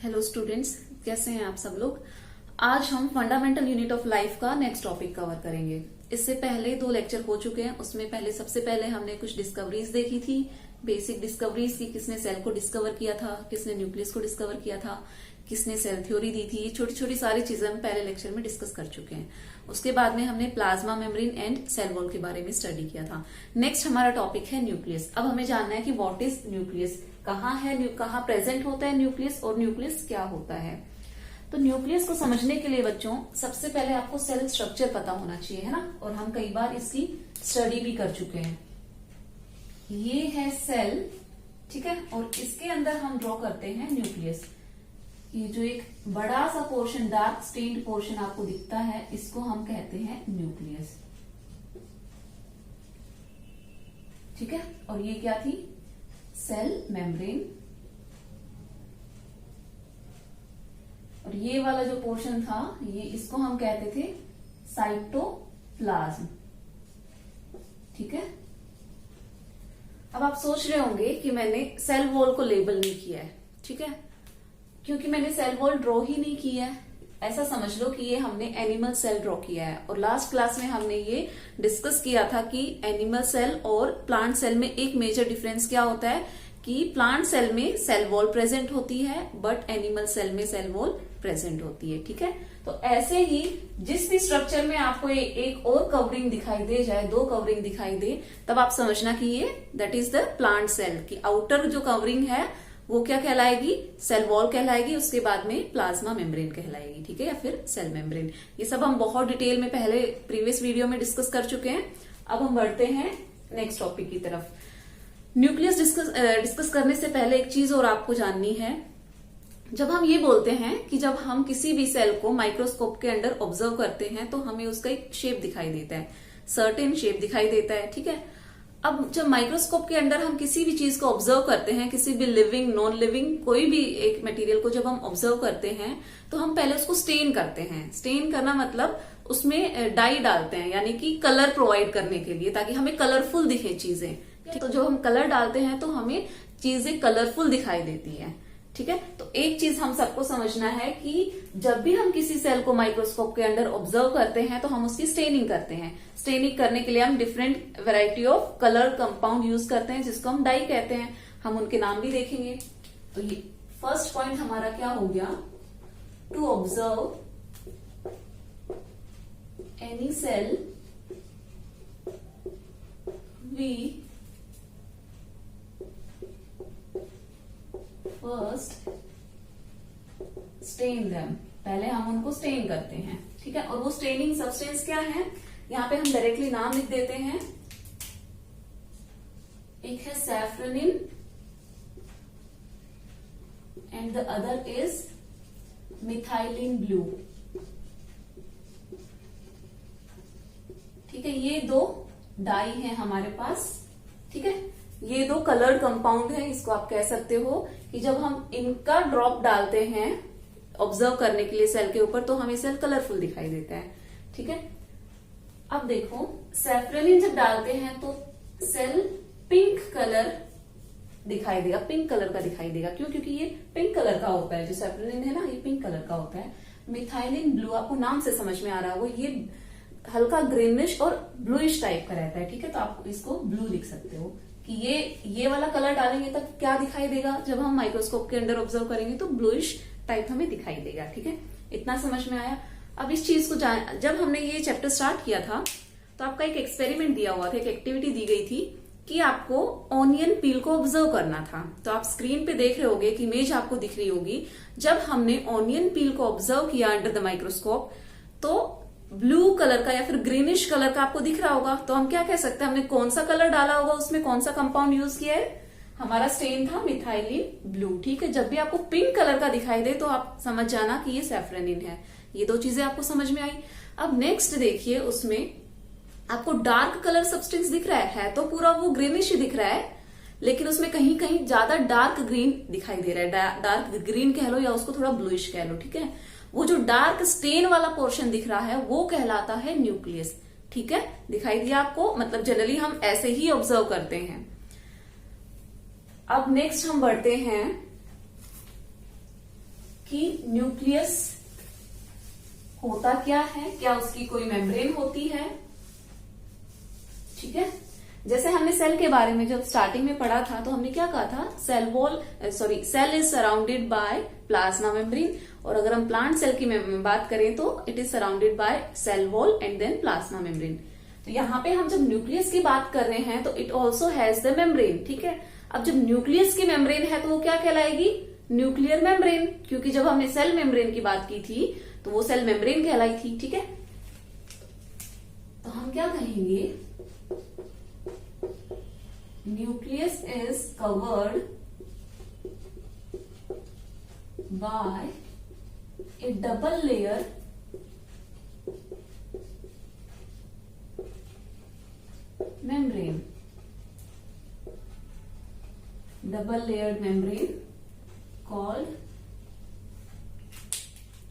Hello students, कैसे हैं आप सब लोग। आज हम फंडामेंटल यूनिट ऑफ लाइफ का नेक्स्ट टॉपिक कवर करेंगे। इससे पहले 2 लेक्चर हो चुके हैं। उसमें सबसे पहले हमने कुछ डिस्कवरीज देखी थी, बेसिक डिस्कवरीज की। किसने सेल को डिस्कवर किया था, किसने न्यूक्लियस को डिस्कवर किया था, किसने सेल थ्योरी दी थी। छोटी छोटी सारी चीजें हम पहले लेक्चर में डिस्कस कर चुके हैं। उसके बाद में हमने plasma membrane and cell wall के बारे में स्टडी किया था। नेक्स्ट हमारा टॉपिक है न्यूक्लियस। अब हमें जानना है कि व्हाट इज न्यूक्लियस, कहाँ है, कहाँ प्रेजेंट होता है न्यूक्लियस, और न्यूक्लियस क्या होता है। तो न्यूक्लियस को समझने के लिए बच्चों सबसे पहले आपको सेल स्ट्रक्चर पता होना चाहिए, है ना। और हम कई बार इसकी स्टडी भी कर चुके हैं। ये है सेल, ठीक है, और इसके अंदर हम ड्रॉ करते हैं न्यूक्लियस। ये जो एक बड़ा सा पोर्शन, डार्क स्टेन्ड पोर्शन आपको दिखता है, इसको हम कहते हैं न्यूक्लियस, ठीक है। और ये क्या थी, सेल मेम्ब्रेन। और ये वाला जो पोर्शन था, ये इसको हम कहते थे साइटोप्लाज्म, ठीक है। अब आप सोच रहे होंगे कि मैंने सेल वॉल को लेबल नहीं किया है, ठीक है, क्योंकि मैंने सेल वॉल ड्रॉ ही नहीं किया है। ऐसा समझ लो कि ये हमने एनिमल सेल ड्रॉ किया है। और लास्ट क्लास में हमने ये डिस्कस किया था कि एनिमल सेल और प्लांट सेल में एक मेजर डिफरेंस क्या होता है, कि प्लांट सेल में सेल वॉल प्रेजेंट होती है, बट एनिमल सेल में सेल वॉल प्रेजेंट होती है, ठीक है। तो ऐसे ही जिस भी स्ट्रक्चर में आपको एक और कवरिंग दिखाई दे जाए, 2 कवरिंग दिखाई दे, तब आप समझना कि ये that is the plant cell की आउटर जो कवरिंग है वो क्या कहलाएगी, सेल वॉल कहलाएगी। उसके बाद में प्लाज्मा मेम्ब्रेन कहलाएगी, ठीक है, या फिर सेल मेम्ब्रेन। ये सब हम बहुत डिटेल में पहले प्रीवियस वीडियो में डिस्कस कर चुके हैं। अब हम बढ़ते हैं नेक्स्ट टॉपिक की तरफ। न्यूक्लियस डिस्कस करने से पहले एक चीज और आपको जाननी है। जब हम ये बोलते हैं कि जब हम किसी भी सेल को माइक्रोस्कोप के अंदर ऑब्जर्व करते हैं तो हमें उसका एक शेप दिखाई देता है, सर्टेन शेप दिखाई देता है, ठीक है। अब जब माइक्रोस्कोप के अंदर हम किसी भी चीज को ऑब्जर्व करते हैं, किसी भी लिविंग नॉन लिविंग कोई भी एक मटेरियल को जब हम ऑब्जर्व करते हैं तो हम पहले उसको स्टेन करते हैं। स्टेन करना मतलब उसमें डाई डालते हैं, यानी कि कलर प्रोवाइड करने के लिए, ताकि हमें कलरफुल दिखे चीजें। तो जो हम कलर डालते हैं तो हमें चीजें कलरफुल दिखाई देती हैं, ठीक है। तो एक चीज हम सबको समझना है कि जब भी हम किसी सेल को माइक्रोस्कोप के अंदर ऑब्जर्व करते हैं तो हम उसकी स्टेनिंग करते हैं। स्टेनिंग करने के लिए हम different variety of colour compound use करते हैं, जिसको हम डाई कहते हैं। हम उनके नाम भी देखेंगे। तो ये फर्स्ट पॉइंट हमारा क्या हो गया, to observe any cell we first stain them. पहले हम उनको स्टेन करते हैं, ठीक है। और वो स्टेनिंग सब्सटेंस क्या है, यहां पे हम डायरेक्टली नाम लिख देते हैं। एक है safranin and the other is methylene blue, ठीक है। ये 2 डाई है हमारे पास, ठीक है। ये 2 कलर्ड कंपाउंड है, इसको आप कह सकते हो कि जब हम इनका ड्रॉप डालते हैं ऑब्जर्व करने के लिए सेल के ऊपर तो हमें सेल कलरफुल दिखाई देता है, ठीक है। अब देखो, सैफ्रोनिन जब डालते हैं तो सेल पिंक कलर दिखाई देगा, पिंक कलर का दिखाई देगा। क्यों, क्योंकि ये पिंक कलर का होता है। जो सैफ्रोनिन है ना, ये पिंक कलर का होता है। मिथाइलिन ब्लू, आपको नाम से समझ में आ रहा होगा, ये हल्का ग्रीनिश और ब्लूइश टाइप का रहता है, ठीक है। तो आप इसको ब्लू लिख सकते हो कि ये वाला कलर डालेंगे तब क्या दिखाई देगा, जब हम माइक्रोस्कोप के अंदर ऑब्जर्व करेंगे तो ब्लूइश टाइप हमें दिखाई देगा, ठीक है। इतना समझ में आया। अब इस चीज को जब हमने ये चैप्टर स्टार्ट किया था तो आपका एक एक्सपेरिमेंट दिया हुआ था, एक एक्टिविटी दी गई थी कि आपको ऑनियन पील को ऑब्जर्व करना था। तो आप स्क्रीन पे देख रहे होगे कि इमेज आपको दिख रही होगी। जब हमने ऑनियन पील को ऑब्जर्व किया अंडर द माइक्रोस्कोप तो ब्लू कलर का या फिर ग्रीनिश कलर का आपको दिख रहा होगा। तो हम क्या कह सकते हैं, हमने कौन सा कलर डाला होगा, उसमें कौन सा कंपाउंड यूज किया है, हमारा स्टेन था मिथाइलिन ब्लू, ठीक है। जब भी आपको पिंक कलर का दिखाई दे तो आप समझ जाना कि ये सैफ्रोनिन है। ये 2 चीजें आपको समझ में आई। अब नेक्स्ट देखिए, उसमें आपको डार्क कलर सब्सटेंस दिख रहा है तो पूरा वो ग्रीनिश ही दिख रहा है, लेकिन उसमें कहीं कहीं ज्यादा डार्क ग्रीन दिखाई दे रहा है। डार्क ग्रीन कह लो या उसको थोड़ा ब्लूइश कह लो, ठीक है। वो जो डार्क स्टेन वाला पोर्शन दिख रहा है वो कहलाता है न्यूक्लियस, ठीक है। दिखाई दिया आपको, मतलब जनरली हम ऐसे ही ऑब्जर्व करते हैं। अब नेक्स्ट हम बढ़ते हैं कि न्यूक्लियस होता क्या है, क्या उसकी कोई मेम्ब्रेन होती है। ठीक है, जैसे हमने सेल के बारे में जब स्टार्टिंग में पढ़ा था तो हमने क्या कहा था, cell is surrounded by plasma membrane, और अगर हम प्लांट सेल की बात करें तो it is surrounded by cell wall and then plasma membrane. तो यहाँ पे हम जब न्यूक्लियस की बात कर रहे हैं तो it also has the membrane. ठीक है, अब जब न्यूक्लियस की मेम्ब्रेन है तो वो क्या कहलाएगी, न्यूक्लियर मेम्ब्रेन, क्योंकि जब हमने सेल मेम्ब्रेन की बात की थी तो वो सेल मेम्ब्रेन कहलाई थी। ठीक है, तो हम क्या कहेंगे, nucleus is covered by A double layer membrane, double layered membrane called,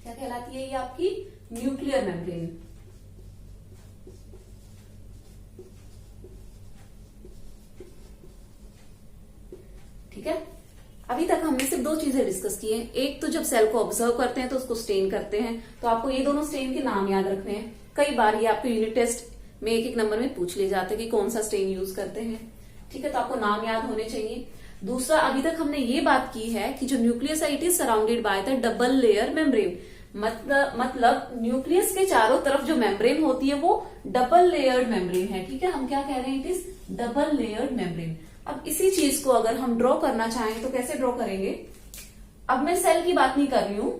क्या कहलाती है ये आपकी, न्यूक्लियर मेम्ब्रेन। ठीक है, अभी तक हमने सिर्फ दो चीजें डिस्कस की हैं। एक तो जब सेल को ऑब्जर्व करते हैं तो उसको स्टेन करते हैं, तो आपको ये दोनों स्टेन के नाम याद रखने हैं। कई बार ये आपके यूनिट टेस्ट में एक एक नंबर में पूछ लिए जाते हैं कि कौन सा स्टेन यूज करते हैं। ठीक है, तो आपको नाम याद होने चाहिए। दूसरा, अभी तक हमने ये बात की है कि जो न्यूक्लियस है it is surrounded by the double layer membrane, मतलब न्यूक्लियस के चारों तरफ जो मेम्ब्रेन होती है वो डबल लेयर्ड मेम्ब्रेन है। ठीक है, हम क्या कह रहे हैं, it is double layered membrane. अब इसी चीज को अगर हम ड्रॉ करना चाहें तो कैसे ड्रॉ करेंगे, अब मैं सेल की बात नहीं कर रही हूं,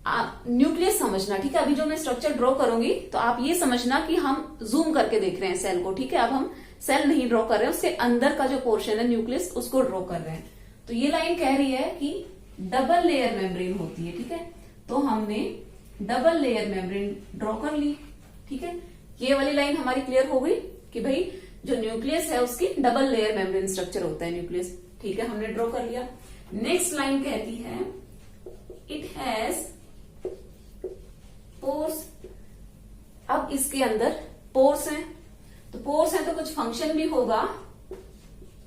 आप न्यूक्लियस समझना। ठीक है, अभी जो मैं स्ट्रक्चर ड्रॉ करूंगी तो आप ये समझना कि हम जूम करके देख रहे हैं सेल को। ठीक है, अब हम सेल नहीं ड्रॉ कर रहे हैं, उसके अंदर का जो पोर्शन है न्यूक्लियस उसको ड्रॉ कर रहे हैं। तो ये लाइन कह रही है कि डबल लेयर मेम्ब्रेन होती है। ठीक है, तो हमने डबल लेयर मेम्ब्रेन ड्रॉ कर ली। ठीक है, ये वाली लाइन हमारी क्लियर हो गई कि भाई जो न्यूक्लियस है उसकी डबल लेयर मेम्ब्रेन स्ट्रक्चर होता है न्यूक्लियस। ठीक है, हमने ड्रॉ कर लिया। नेक्स्ट लाइन कहती है इट हैज पोर्स। अब इसके अंदर पोर्स हैं, तो पोर्स हैं तो कुछ फंक्शन भी होगा,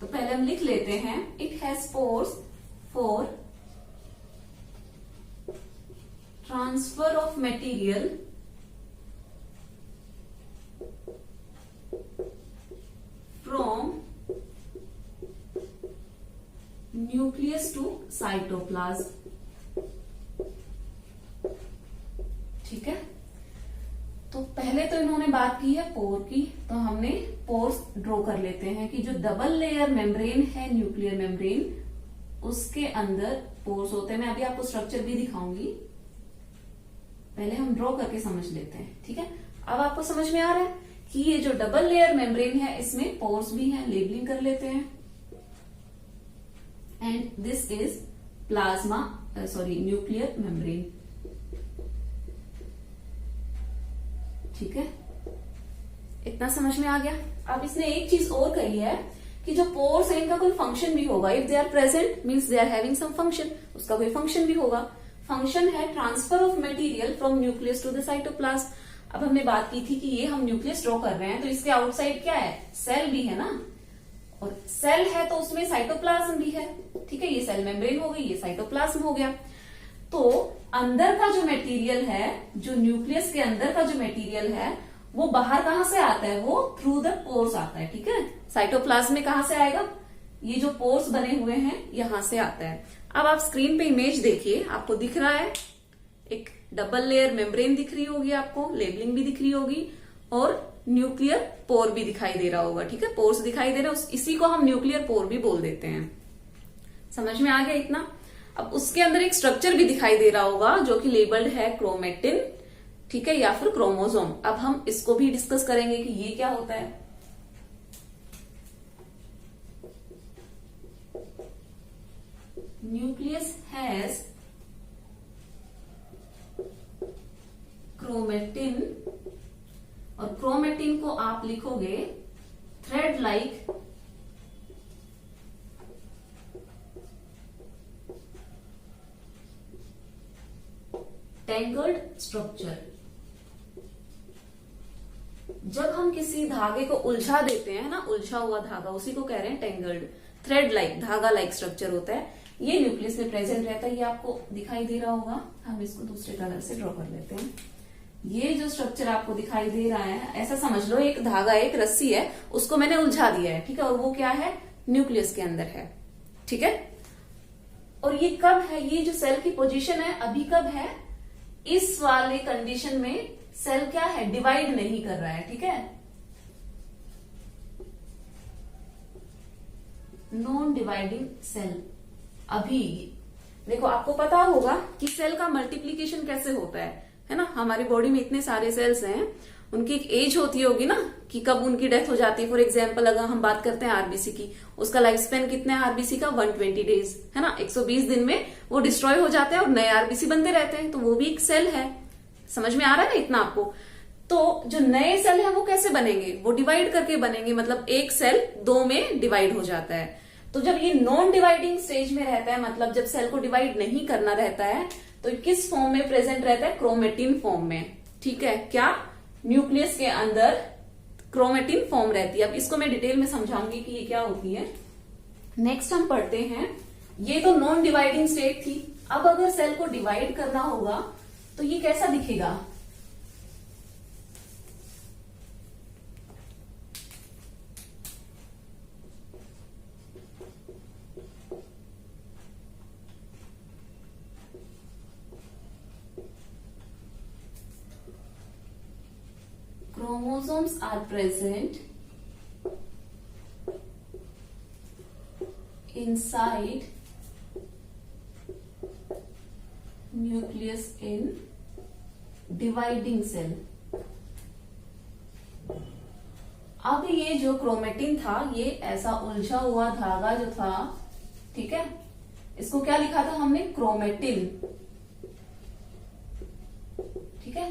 तो पहले हम लिख लेते हैं it has pores for transfer of material from nucleus to cytoplasm. ठीक है, तो पहले तो इन्होंने बात की है पोर की, तो हमने पोर्स ड्रॉ कर लेते हैं कि जो डबल लेयर मेम्ब्रेन है न्यूक्लियर मेम्ब्रेन उसके अंदर पोर्स होते हैं। मैं अभी आपको स्ट्रक्चर भी दिखाऊंगी, पहले हम ड्रॉ करके समझ लेते हैं। ठीक है, अब आपको समझ में आ रहा है कि ये जो डबल लेयर मेम्ब्रेन है इसमें पोर्स भी हैं, लेबलिंग कर लेते हैं। And this is plasma nuclear membrane. ठीक है, इतना समझ में आ गया। अब इसने एक चीज और कही है कि जो पोर्स है इनका कोई फंक्शन भी होगा। If they are present means they are having some function, उसका कोई फंक्शन भी होगा। फंक्शन है transfer of material from nucleus to the cytoplasm. अब हमने बात की थी कि ये हम न्यूक्लियस ड्रॉ कर रहे हैं तो इसके आउटसाइड क्या है, सेल भी है ना, और सेल है तो उसमें साइटोप्लाज्म भी है। ठीक है, ये सेल मेम्ब्रेन हो गई, ये साइटोप्लाज्म हो गया। तो अंदर का जो मटेरियल है, जो न्यूक्लियस के अंदर का जो मटेरियल है वो बाहर कहां से आता है, वो थ्रू द पोर्स आता है। ठीक है, साइटोप्लाज्म में कहां से आएगा, ये जो पोर्स बने हुए हैं यहां से आता है। अब आप स्क्रीन पे इमेज देखिए, आपको दिख रहा है एक डबल लेयर मेम्ब्रेन दिख रही होगी, आपको लेबलिंग भी दिख रही होगी और न्यूक्लियर पोर भी दिखाई दे रहा होगा। ठीक है, पोर्स दिखाई दे रहा है, इसी को हम न्यूक्लियर पोर भी बोल देते हैं। समझ में आ गया इतना। अब उसके अंदर एक स्ट्रक्चर भी दिखाई दे रहा होगा जो कि लेबल्ड है क्रोमेटिन, ठीक है, या फिर क्रोमोसोम। अब हम इसको भी डिस्कस करेंगे कि ये क्या होता है। न्यूक्लियस हैज क्रोमेटिन, और क्रोमेटिन को आप लिखोगे थ्रेड लाइक टेंगल्ड स्ट्रक्चर। जब हम किसी धागे को उलझा देते हैं ना, उलझा हुआ धागा, उसी को कह रहे हैं टेंगल्ड। थ्रेड लाइक, धागा लाइक स्ट्रक्चर होता है। ये न्यूक्लियस में प्रेजेंट रहता है। ये आपको दिखाई दे रहा होगा, हम इसको दूसरे कलर से ड्रॉ कर लेते हैं। ये जो स्ट्रक्चर आपको दिखाई दे रहा है, ऐसा समझ लो एक धागा, एक रस्सी है, उसको मैंने उलझा दिया है, ठीक है, और वो क्या है, न्यूक्लियस के अंदर है, ठीक है। और ये कब है, ये जो सेल की पोजीशन है अभी कब है, इस वाले कंडीशन में सेल क्या है, डिवाइड नहीं कर रहा है, ठीक है, नॉन डिवाइडिंग सेल। अभी देखो आपको पता होगा कि सेल का मल्टीप्लीकेशन कैसे होता है ना। हमारी बॉडी में इतने सारे सेल्स हैं, उनकी एक एज होती होगी ना कि कब उनकी डेथ हो जाती है। फॉर एग्जाम्पल अगर हम बात करते हैं आरबीसी की, उसका लाइफ स्पेन कितना है आरबीसी का, 120 डेज है ना। 120 दिन में वो डिस्ट्रॉय हो जाते हैं और नए आरबीसी बनते रहते हैं, तो वो भी एक सेल है। समझ में आ रहा है ना इतना आपको। तो जो नए सेल है वो कैसे बनेंगे, वो डिवाइड करके बनेंगे, मतलब एक सेल 2 में डिवाइड हो जाता है। तो जब ये नॉन डिवाइडिंग स्टेज में रहता है, मतलब जब सेल को डिवाइड नहीं करना रहता है, तो किस फॉर्म में प्रेजेंट रहता है, क्रोमेटिन फॉर्म में, ठीक है। क्या, न्यूक्लियस के अंदर क्रोमेटिन फॉर्म रहती है। अब इसको मैं डिटेल में समझाऊंगी कि ये क्या होती है। नेक्स्ट हम पढ़ते हैं, ये तो नॉन डिवाइडिंग स्टेट थी। अब अगर सेल को डिवाइड करना होगा तो ये कैसा दिखेगा, chromosomes are present inside nucleus in dividing cell। अब ये जो क्रोमेटिन था, ये ऐसा उलझा हुआ धागा जो था, ठीक है, इसको क्या लिखा था हमने, क्रोमेटिन, ठीक है।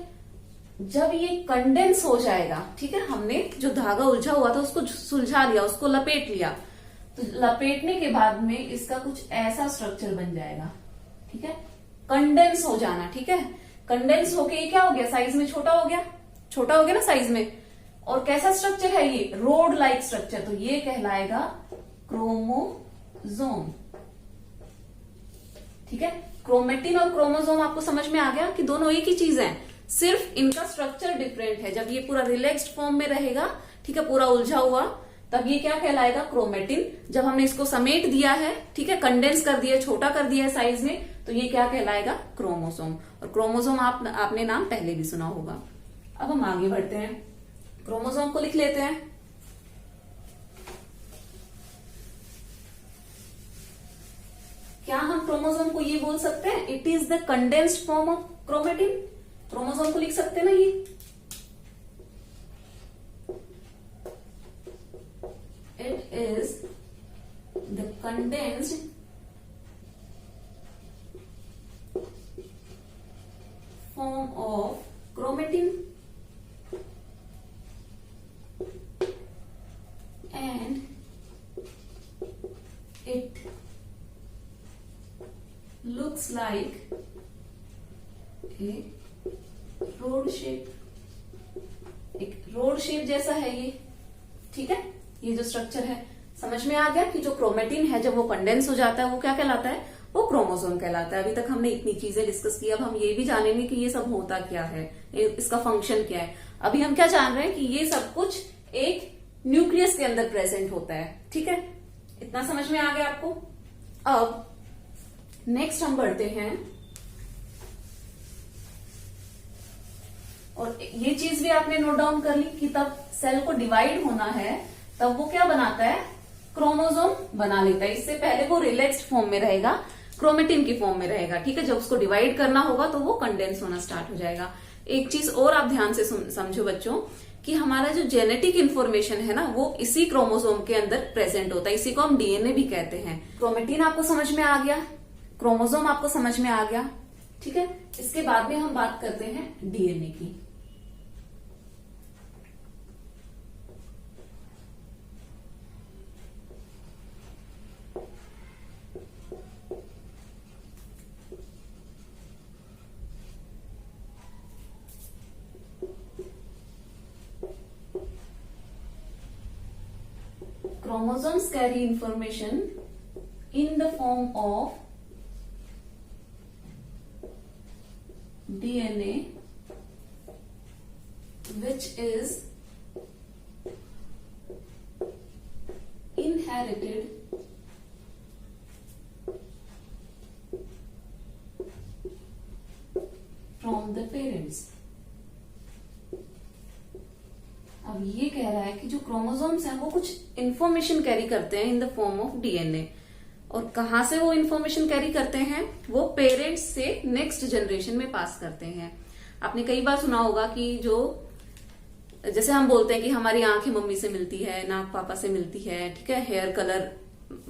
जब ये कंडेंस हो जाएगा, ठीक है, हमने जो धागा उलझा हुआ था उसको सुलझा लिया, उसको लपेट लिया, तो लपेटने के बाद में इसका कुछ ऐसा स्ट्रक्चर बन जाएगा, ठीक है, कंडेंस हो जाना, ठीक है। कंडेंस होके ये क्या हो गया, साइज में छोटा हो गया, छोटा हो गया ना साइज में। और कैसा स्ट्रक्चर है ये, रोड लाइक स्ट्रक्चर, तो ये कहलाएगा क्रोमोजोम, ठीक है। क्रोमेटिन और क्रोमोजोम आपको समझ में आ गया कि दोनों एक ही चीज है, सिर्फ इनका स्ट्रक्चर डिफरेंट है। जब ये पूरा रिलैक्स्ड फॉर्म में रहेगा, ठीक है, पूरा उलझा हुआ, तब ये क्या कहलाएगा, क्रोमेटिन। जब हमने इसको समेट दिया है, ठीक है, कंडेंस कर दिया, छोटा कर दिया है साइज में, तो ये क्या कहलाएगा, क्रोमोसोम। और क्रोमोसोम आपने नाम पहले भी सुना होगा। अब हम आगे बढ़ते हैं, क्रोमोसोम को लिख लेते हैं। क्या हम क्रोमोसोम को ये बोल सकते हैं, it is the condensed form of chromatin. Chromosome को लिख सकते हैं ना ये, it is the condensed form of chromatin and it looks like a rod shape, एक रोड शेप जैसा है ये, ठीक है। ये जो स्ट्रक्चर है, समझ में आ गया कि जो क्रोमेटिन है जब वो कंडेंस हो जाता है वो क्या कहलाता है, वो क्रोमोसोम कहलाता है। अभी तक हमने इतनी चीजें डिस्कस की, अब हम ये भी जानेंगे कि ये सब होता क्या है, इसका फंक्शन क्या है। अभी हम क्या जान रहे हैं कि ये सब कुछ एक न्यूक्लियस के अंदर प्रेजेंट होता है, ठीक है। इतना समझ में आ गया आपको। अब नेक्स्ट हम बढ़ते हैं, और ये चीज भी आपने नोट डाउन कर ली कि तब सेल को डिवाइड होना है, तब वो क्या बनाता है, क्रोमोसोम बना लेता है। इससे पहले वो रिलैक्स्ड फॉर्म में रहेगा, क्रोमेटिन की फॉर्म में रहेगा, ठीक है। जब उसको डिवाइड करना होगा तो वो कंडेंस होना स्टार्ट हो जाएगा। एक चीज और आप ध्यान से समझो बच्चों, कि हमारा जो जेनेटिक इंफॉर्मेशन है ना, वो इसी क्रोमोसोम के अंदर प्रेजेंट होता है। इसी को हम डीएनए भी कहते हैं। क्रोमेटिन आपको समझ में आ गया, क्रोमोसोम आपको समझ में आ गया, ठीक है। इसके बाद में हम बात करते हैं डीएनए की। Chromosomes carry information in the form of DNA which is inherited from the parents। अब ये कह रहा है कि जो क्रोमोसोम्स हैं वो कुछ इंफॉर्मेशन कैरी करते हैं in the form of DNA, और कहां से वो इंफॉर्मेशन कैरी करते हैं, वो पेरेंट्स से नेक्स्ट जनरेशन में पास करते हैं। आपने कई बार सुना होगा कि जो जैसे हम बोलते हैं कि हमारी आंखें मम्मी से मिलती है, नाक पापा से मिलती है, ठीक है, हेयर कलर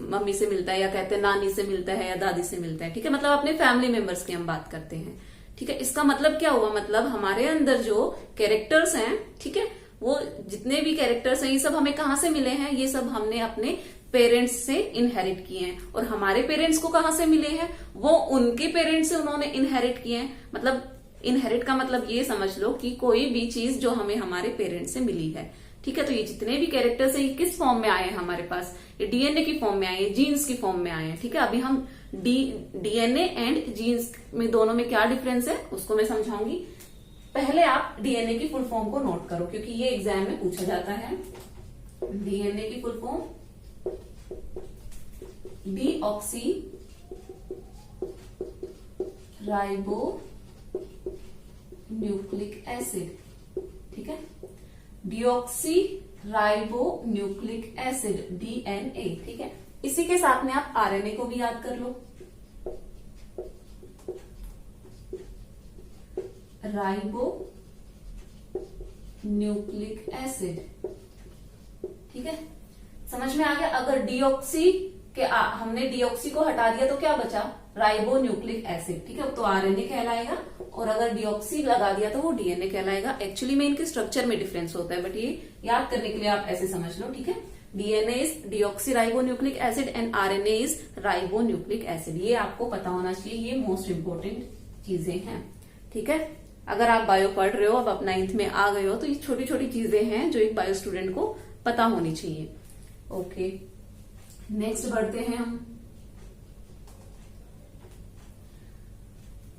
मम्मी से मिलता है, या कहते हैं नानी से मिलता है या दादी से मिलता है, ठीक है, मतलब अपने फैमिली मेंबर्स की हम बात करते हैं, ठीक है। इसका मतलब क्या हुआ, मतलब हमारे अंदर जो कैरेक्टर्स हैं, ठीक है, वो जितने भी कैरेक्टर्स हैं ये सब हमें कहाँ से मिले हैं, ये सब हमने अपने पेरेंट्स से इनहेरिट किए हैं। और हमारे पेरेंट्स को कहाँ से मिले हैं, वो उनके पेरेंट्स से उन्होंने इनहेरिट किए हैं। मतलब इनहेरिट का मतलब ये समझ लो कि कोई भी चीज जो हमें हमारे पेरेंट्स से मिली है, ठीक है। तो ये जितने भी कैरेक्टर्स हैं ये किस फॉर्म में आए हैं हमारे पास, ये डीएनए की फॉर्म में आए हैं, जीन्स की फॉर्म में आए हैं, ठीक है। अभी हम डीएनए एंड जीन्स में दोनों में क्या डिफरेंस है उसको मैं समझाऊंगी। पहले आप डीएनए की फुल फॉर्म को नोट करो क्योंकि ये एग्जाम में पूछा जाता है। डीएनए की full form deoxy ribo nucleic acid, ठीक है, deoxy ribo nucleic acid DNA, ठीक है। इसी के साथ में आप आरएनए को भी याद कर लो, राइबो न्यूक्लिक एसिड, ठीक है। समझ में आ गया। अगर डीऑक्सी के हमने डीऑक्सी को हटा दिया तो क्या बचा, राइबो न्यूक्लिक एसिड, ठीक है, तो आरएनए कहलाएगा। और अगर डीऑक्सी लगा दिया तो वो डीएनए कहलाएगा। एक्चुअली में इनके स्ट्रक्चर में डिफरेंस होता है, बट ये याद करने के लिए आप ऐसे समझ लो, ठीक है। DNA is deoxy ribo nucleic acid and RNA is ribo nucleic acid. ये आपको पता होना चाहिए, ये मोस्ट इंपोर्टेंट चीजें हैं, ठीक है। अगर आप बायो पढ़ रहे हो, अब आप 9th में आ गए हो, तो ये छोटी छोटी चीजें हैं जो एक बायो स्टूडेंट को पता होनी चाहिए। ओके, नेक्स्ट बढ़ते हैं हम।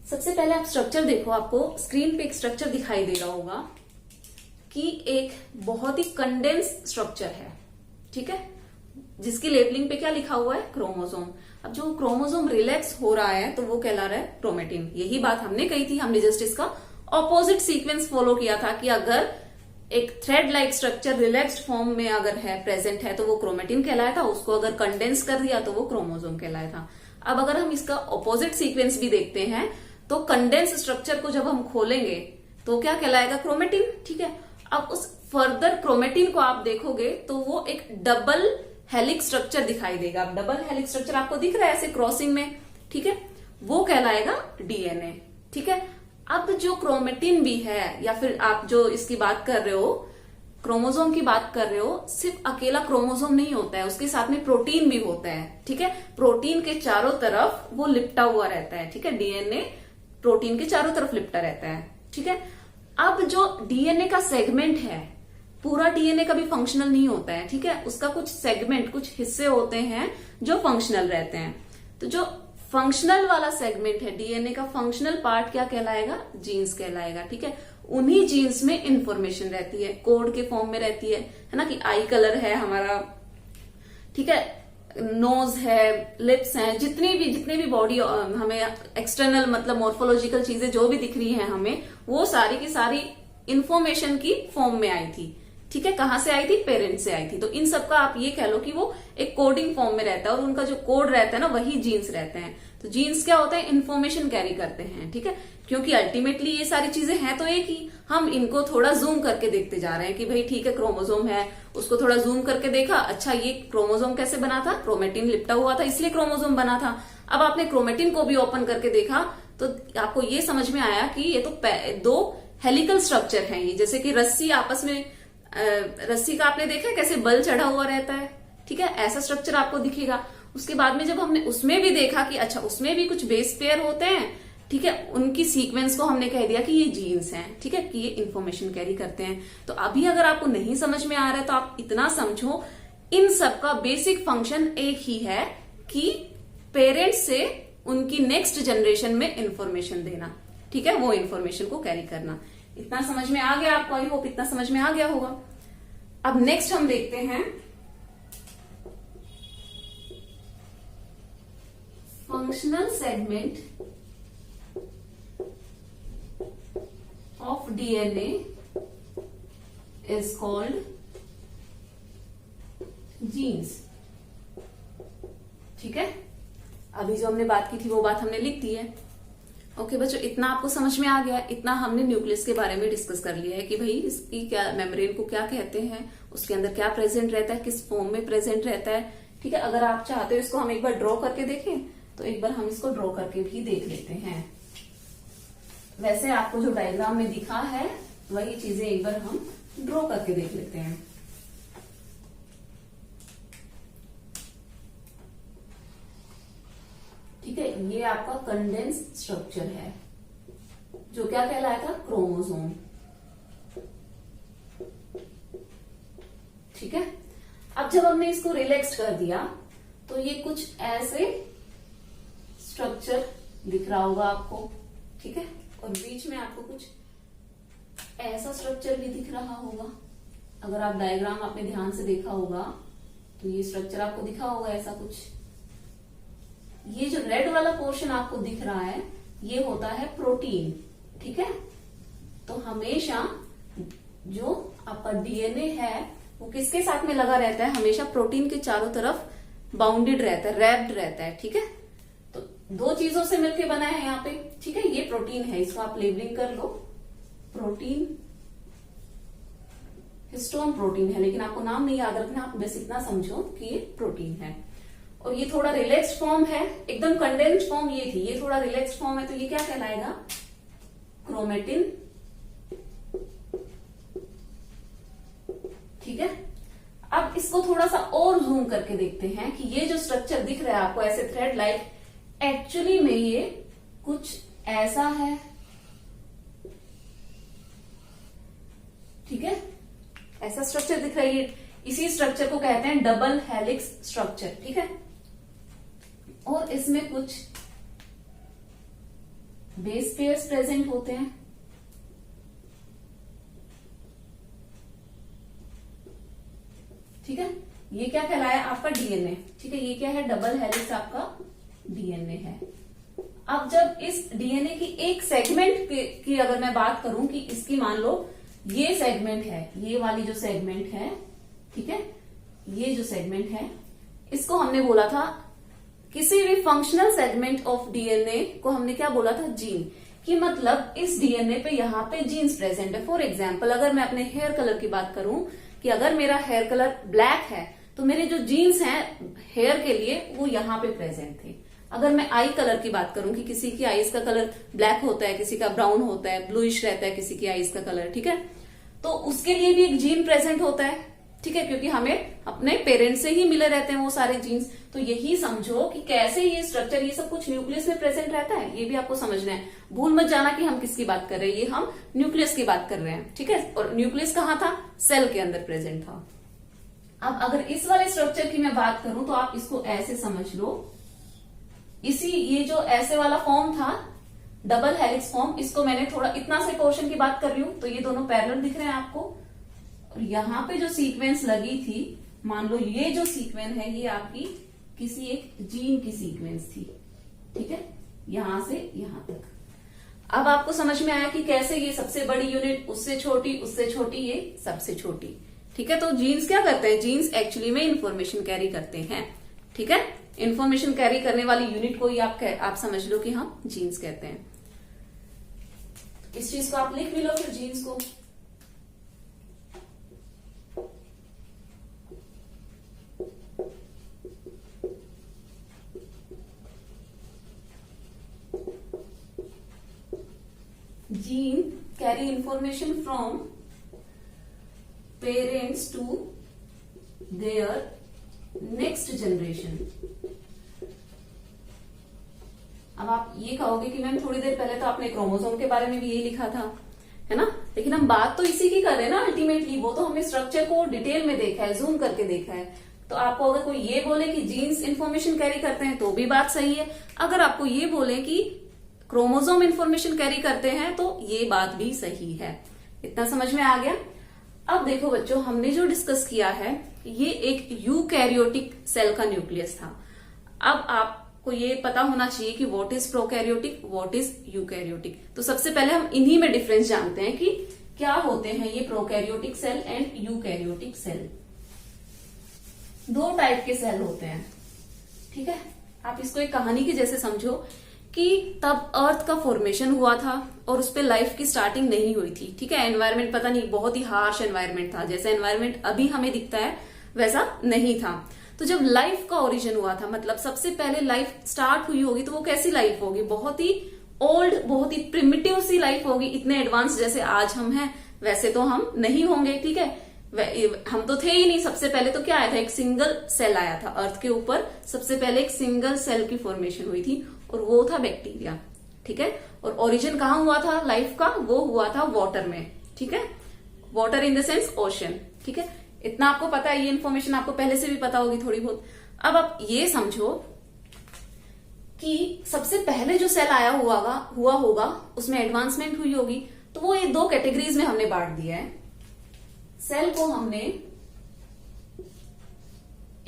सबसे पहले आप स्ट्रक्चर देखो, आपको स्क्रीन पे एक स्ट्रक्चर दिखाई दे रहा होगा कि एक बहुत ही कंडेंस स्ट्रक्चर है, ठीक है, जिसकी लेबलिंग पे क्या लिखा हुआ है, क्रोमोसोम। अब जो क्रोमोसोम रिलैक्स हो रहा है तो वो कहला रहा है क्रोमेटिन। यही बात हमने कही थी, हमने जस्ट इसका ऑपोजिट सीक्वेंस फॉलो किया था कि अगर एक thread like structure relaxed form में अगर है, प्रेजेंट है, तो वो क्रोमेटिन कहलाया था। उसको अगर कंडेंस कर दिया तो वो क्रोमोसोम कहलाया था। अब अगर हम इसका ऑपोजिट सीक्वेंस भी देखते हैं तो कंडेंस स्ट्रक्चर को जब हम खोलेंगे तो क्या कहलाएगा, क्रोमेटिन, ठीक है। अब उस फर्दर क्रोमेटिन को आप देखोगे तो वो एक डबल हेलिक्स स्ट्रक्चर दिखाई देगा। डबल हेलिक्स स्ट्रक्चर आपको दिख रहा है ऐसे क्रॉसिंग में, ठीक है, वो कहलाएगा डीएनए, ठीक है। अब जो क्रोमेटिन भी है, या फिर आप जो इसकी बात कर रहे हो, क्रोमोसोम की बात कर रहे हो, सिर्फ अकेला क्रोमोसोम नहीं होता है, उसके साथ में प्रोटीन भी होता है, ठीक है। प्रोटीन के चारों तरफ वो लिपटा हुआ रहता है, ठीक है। डीएनए प्रोटीन के चारों तरफ लिपटा रहता है, ठीक है। अब जो डीएनए का सेगमेंट है, पूरा डीएनए कभी फंक्शनल नहीं होता है, ठीक है। उसका कुछ सेगमेंट, कुछ हिस्से होते हैं जो फंक्शनल रहते हैं। तो जो फंक्शनल वाला सेगमेंट है डीएनए का, फंक्शनल पार्ट क्या कहलाएगा, जीन्स कहलाएगा, ठीक है। उन्हीं जीन्स में इंफॉर्मेशन रहती है, कोड के फॉर्म में रहती है ना, कि आई कलर है हमारा, ठीक है, नोज है, लिप्स हैं, जितने भी बॉडी हमें एक्सटर्नल मतलब मॉर्फोलॉजिकल चीजें जो भी दिख रही हैं हमें, वो सारी की सारी इंफॉर्मेशन की फॉर्म में आई थी, ठीक है। कहां से आई थी, पेरेंट्स से आई थी। तो इन सबका आप ये कह लो कि वो एक कोडिंग फॉर्म में रहता है, और उनका जो कोड रहता है ना, वही जीन्स रहते हैं। तो जीन्स क्या होता है, इन्फॉर्मेशन कैरी करते हैं, ठीक है। क्योंकि अल्टीमेटली ये सारी चीजें हैं तो एक ही, हम इनको थोड़ा जूम करके देखते जा रहे हैं कि भाई ठीक है, क्रोमोसोम है, उसको थोड़ा जूम करके देखा, अच्छा ये क्रोमोसोम कैसे बना था, क्रोमेटिन लिपटा हुआ था इसलिए क्रोमोसोम बना था। अब आपने क्रोमेटिन को भी ओपन करके देखा तो आपको ये समझ में आया कि ये तो दो हेलिकल स्ट्रक्चर है। ये जैसे कि रस्सी आपस में, रस्सी का आपने देखा कैसे बल चढ़ा हुआ रहता है, ठीक है, ऐसा स्ट्रक्चर आपको दिखेगा। उसके बाद में जब हमने उसमें भी देखा कि अच्छा उसमें भी कुछ बेस पेयर होते हैं, ठीक है, उनकी सीक्वेंस को हमने कह दिया कि ये जीन्स हैं, ठीक है, कि ये इंफॉर्मेशन कैरी करते हैं। तो अभी अगर आपको नहीं समझ में आ रहा है तो आप इतना समझो, इन सब का बेसिक फंक्शन एक ही है कि पेरेंट्स से उनकी नेक्स्ट जनरेशन में इंफॉर्मेशन देना, ठीक है, वो इंफॉर्मेशन को कैरी करना। इतना समझ में आ गया आपको? आई होप इतना समझ में आ गया होगा। अब नेक्स्ट हम देखते हैं functional segment of DNA is called jeans. ठीक है, अभी जो हमने बात की थी वो बात हमने लिख दी है। ओके बच्चों, इतना आपको समझ में आ गया। इतना हमने न्यूक्लियस के बारे में डिस्कस कर लिया है कि भाई इसकी क्या, मेम्ब्रेन को क्या कहते हैं, उसके अंदर क्या प्रेजेंट रहता है, किस फॉर्म में प्रेजेंट रहता है। ठीक है, अगर आप चाहते हो इसको हम एक बार ड्रॉ करके देखें तो एक बार हम इसको ड्रॉ करके भी देख लेते हैं। वैसे आपको जो डायग्राम में दिखा है वही चीजें एक बार हम ड्रॉ करके देख लेते हैं। ठीक है, ये आपका कंडेंस स्ट्रक्चर है जो क्या कहलाएगा, क्रोमोसोम। ठीक है, अब जब हमने इसको रिलैक्स कर दिया तो ये कुछ ऐसे स्ट्रक्चर दिख रहा होगा आपको। ठीक है, और बीच में आपको कुछ ऐसा स्ट्रक्चर भी दिख रहा होगा। अगर आप डायग्राम आपने ध्यान से देखा होगा तो ये स्ट्रक्चर आपको दिखा होगा ऐसा कुछ। ये जो रेड वाला पोर्शन आपको दिख रहा है ये होता है प्रोटीन। ठीक है, तो हमेशा जो आपका डीएनए है वो किसके साथ में लगा रहता है, हमेशा प्रोटीन के चारों तरफ बाउंडेड रहता है, रैप्ड रहता है। ठीक है, तो दो चीजों से मिलकर बना है यहाँ पे। ठीक है, ये प्रोटीन है, इसको आप लेबलिंग कर लो, प्रोटीन, हिस्टोन प्रोटीन है, लेकिन आपको नाम नहीं याद रखना, आप बस इतना समझो कि ये प्रोटीन है। और ये थोड़ा रिलैक्स्ड फॉर्म है, एकदम कंडेंस्ड फॉर्म ये थी, ये थोड़ा रिलैक्स्ड फॉर्म है, तो ये क्या कहलाएगा, क्रोमेटिन। ठीक है, अब इसको थोड़ा सा और जूम करके देखते हैं कि ये जो स्ट्रक्चर दिख रहा है आपको ऐसे थ्रेड लाइक, एक्चुअली में ये कुछ ऐसा है। ठीक है, ऐसा स्ट्रक्चर दिख रहा है, ये इसी स्ट्रक्चर को कहते हैं डबल हेलिक्स स्ट्रक्चर। ठीक है, और इसमें कुछ बेस पेयर्स प्रेजेंट होते हैं। ठीक है, ये क्या कहलाया आपका डीएनए। ठीक है, ये क्या है, डबल हेलिक्स आपका डीएनए है। अब जब इस डीएनए की एक सेगमेंट की अगर मैं बात करूं कि इसकी मान लो ये सेगमेंट है, ये वाली जो सेगमेंट है, ठीक है, ये जो सेगमेंट है इसको हमने बोला था, किसी भी फंक्शनल सेगमेंट ऑफ डीएनए को हमने क्या बोला था, जीन। कि मतलब इस डीएनए पे यहाँ पे जीन्स प्रेजेंट है। फॉर एग्जाम्पल अगर मैं अपने हेयर कलर की बात करूं कि अगर मेरा हेयर कलर ब्लैक है तो मेरे जो जीन्स हैं हेयर के लिए वो यहाँ पे प्रेजेंट थे। अगर मैं आई कलर की बात करूं कि किसी की आईज का कलर ब्लैक होता है, किसी का ब्राउन होता है, ब्लूइश रहता है किसी की आईज का कलर, ठीक है, तो उसके लिए भी एक जीन प्रेजेंट होता है। ठीक है, क्योंकि हमें अपने पेरेंट्स से ही मिले रहते हैं वो सारे जीन्स। तो यही समझो कि कैसे ये स्ट्रक्चर, ये सब कुछ न्यूक्लियस में प्रेजेंट रहता है, ये भी आपको समझना है। भूल मत जाना कि हम किसकी बात कर रहे हैं, ये हम न्यूक्लियस की बात कर रहे हैं। ठीक है, और न्यूक्लियस कहाँ था, सेल के अंदर प्रेजेंट था। अब अगर इस वाले स्ट्रक्चर की मैं बात करूं तो आप इसको ऐसे समझ लो, इसी ये जो ऐसे वाला फॉर्म था डबल हेलिक्स फॉर्म, इसको मैंने थोड़ा इतना से पोर्शन की बात कर रही हूं तो ये दोनों पैरेलल दिख रहे हैं आपको। और यहाँ पे जो सीक्वेंस लगी थी, मान लो ये जो सीक्वेंस है ये आपकी किसी एक जीन की सीक्वेंस थी। ठीक है, यहां से यहां तक। अब आपको समझ में आया कि कैसे ये सबसे बड़ी यूनिट उससे छोटी, उससे छोटी, ये सबसे छोटी। ठीक है, तो जीन्स क्या करते हैं, जीन्स एक्चुअली में इंफॉर्मेशन कैरी करते हैं। ठीक है, इंफॉर्मेशन कैरी करने वाली यूनिट को ही आप समझ लो कि हम जीन्स कहते हैं। इस चीज को आप लिख भी लो फिर, जीन्स को। Gene carry information from parents to their next generation. अब आप ये कहोगे कि मैम थोड़ी देर पहले तो आपने क्रोमोसोम के बारे में भी यही लिखा था, है ना, लेकिन हम बात तो इसी की कर रहे हैं ना अल्टीमेटली। वो तो हमने स्ट्रक्चर को डिटेल में देखा है, जूम करके देखा है। तो आपको अगर कोई ये बोले कि जीन्स इंफॉर्मेशन कैरी करते हैं तो भी बात सही है, अगर आपको ये बोले कि क्रोमोसोम इंफॉर्मेशन कैरी करते हैं तो ये बात भी सही है। इतना समझ में आ गया। अब देखो बच्चों, हमने जो डिस्कस किया है ये एक यूकैरियोटिक सेल का न्यूक्लियस था। अब आपको ये पता होना चाहिए कि what is prokaryotic, what is eukaryotic. तो सबसे पहले हम इन्हीं में डिफरेंस जानते हैं कि क्या होते हैं ये prokaryotic cell and eukaryotic cell. दो टाइप के सेल होते हैं, ठीक है। आप इसको एक कहानी की जैसे समझो कि तब अर्थ का फॉर्मेशन हुआ था और उस पर लाइफ की स्टार्टिंग नहीं हुई थी, ठीक है। एनवायरमेंट पता नहीं, बहुत ही हार्श एनवायरमेंट था, जैसा एनवायरमेंट अभी हमें दिखता है वैसा नहीं था। तो जब लाइफ का ओरिजिन हुआ था, मतलब सबसे पहले लाइफ स्टार्ट हुई होगी, तो वो कैसी लाइफ होगी? बहुत ही ओल्ड, बहुत ही प्रिमिटिव सी लाइफ होगी। इतने एडवांस जैसे आज हम हैं वैसे तो हम नहीं होंगे, ठीक है। हम तो थे ही नहीं। सबसे पहले तो क्या आया था? एक सिंगल सेल आया था अर्थ के ऊपर। सबसे पहले एक सिंगल सेल की फॉर्मेशन हुई थी और वो था बैक्टीरिया, ठीक है। और ओरिजिन कहाँ हुआ था लाइफ का? वो हुआ था वाटर में, ठीक है। Water in the sense ocean, ठीक है। इतना आपको पता है, ये इन्फॉर्मेशन आपको पहले से भी पता होगी थोड़ी बहुत। अब आप ये समझो कि सबसे पहले जो सेल आया हुआ होगा उसमें एडवांसमेंट हुई होगी, तो वो ये दो कैटेगरीज में हमने बांट दिया है। सेल को हमने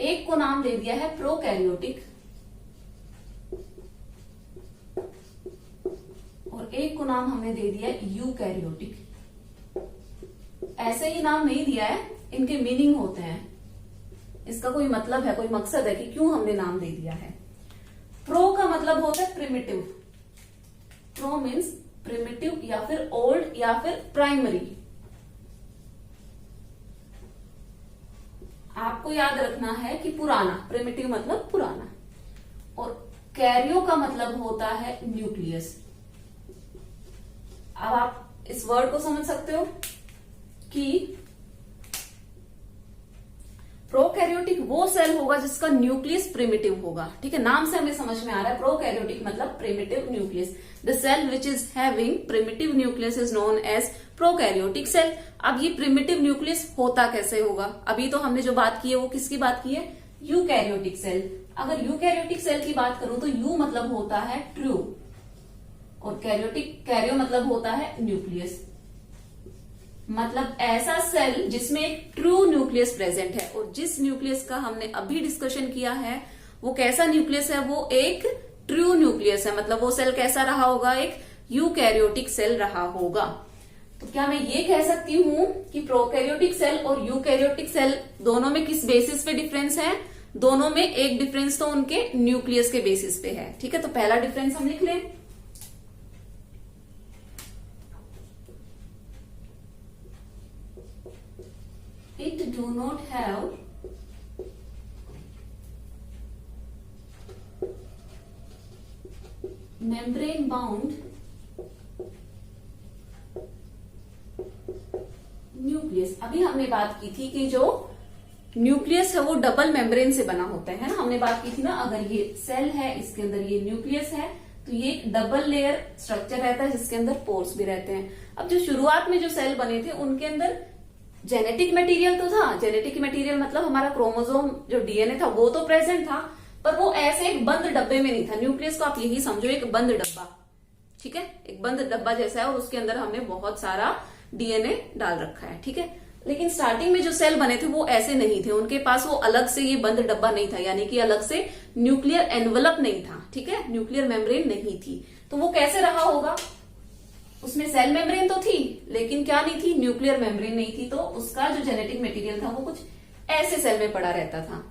एक को नाम दे दिया है प्रोकैरियोटिक और एक को नाम हमने दे दिया है यूकैरियोटिक। ऐसे ही नाम नहीं दिया है, इनके मीनिंग होते हैं, इसका कोई मतलब है, कोई मकसद है कि क्यों हमने नाम दे दिया है। प्रो का मतलब होता है प्रिमिटिव। प्रो मीन्स प्रिमिटिव या फिर ओल्ड या फिर प्राइमरी। आपको याद रखना है कि पुराना, प्रिमिटिव मतलब पुराना। और कैरियो का मतलब होता है न्यूक्लियस। अब आप इस वर्ड को समझ सकते हो कि प्रोकैरियोटिक वो सेल होगा जिसका न्यूक्लियस प्रिमिटिव होगा, ठीक है। नाम से हमें समझ में आ रहा है प्रोकैरियोटिक मतलब primitive nucleus. The cell which is having primitive nucleus is known as prokaryotic cell. अब ये प्रिमिटिव न्यूक्लियस होता कैसे होगा? अभी तो हमने जो बात की है वो किसकी बात की है? Eukaryotic cell. अगर यूकैरियोटिक सेल की बात करूं तो यू मतलब होता है ट्रू और कैरियो मतलब होता है न्यूक्लियस। मतलब ऐसा सेल जिसमें एक ट्रू न्यूक्लियस प्रेजेंट है। और जिस न्यूक्लियस का हमने अभी डिस्कशन किया है वो कैसा न्यूक्लियस है? वो एक ट्रू न्यूक्लियस है। मतलब वो सेल कैसा रहा होगा? एक यूकैरियोटिक सेल रहा होगा। तो क्या मैं ये कह सकती हूं कि प्रोकैरियोटिक सेल और यूकैरियोटिक सेल दोनों में किस बेसिस पे डिफरेंस है? दोनों में एक डिफरेंस तो उनके न्यूक्लियस के बेसिस पे है, ठीक है। तो पहला डिफरेंस हम लिख लें। It do not have membrane bound nucleus. अभी हमने बात की थी कि जो न्यूक्लियस है वो डबल मेम्ब्रेन से बना होता है ना, हमने बात की थी ना। अगर ये सेल है, इसके अंदर ये न्यूक्लियस है, तो ये एक डबल लेयर स्ट्रक्चर रहता है जिसके अंदर पोर्स भी रहते हैं। अब जो शुरुआत में जो सेल बने थे उनके अंदर जेनेटिक मटेरियल तो था। जेनेटिक मटेरियल मतलब हमारा क्रोमोसोम जो डीएनए था वो तो प्रेजेंट था, पर वो ऐसे एक बंद डब्बे में नहीं था। न्यूक्लियस को आप यही समझो एक बंद डब्बा, ठीक है। एक बंद डब्बा जैसा है और उसके अंदर हमने बहुत सारा डीएनए डाल रखा है, ठीक है। लेकिन स्टार्टिंग में जो सेल बने थे वो ऐसे नहीं थे, उनके पास वो अलग से ये बंद डब्बा नहीं था, यानी कि अलग से न्यूक्लियर एनवलप नहीं था, ठीक है। न्यूक्लियर मेम्ब्रेन नहीं थी। तो वो कैसे रहा होगा? उसमें सेल मेम्ब्रेन तो थी लेकिन क्या नहीं थी? न्यूक्लियर मेम्ब्रेन नहीं थी। तो उसका जो जेनेटिक मटेरियल था वो कुछ ऐसे सेल में पड़ा रहता था,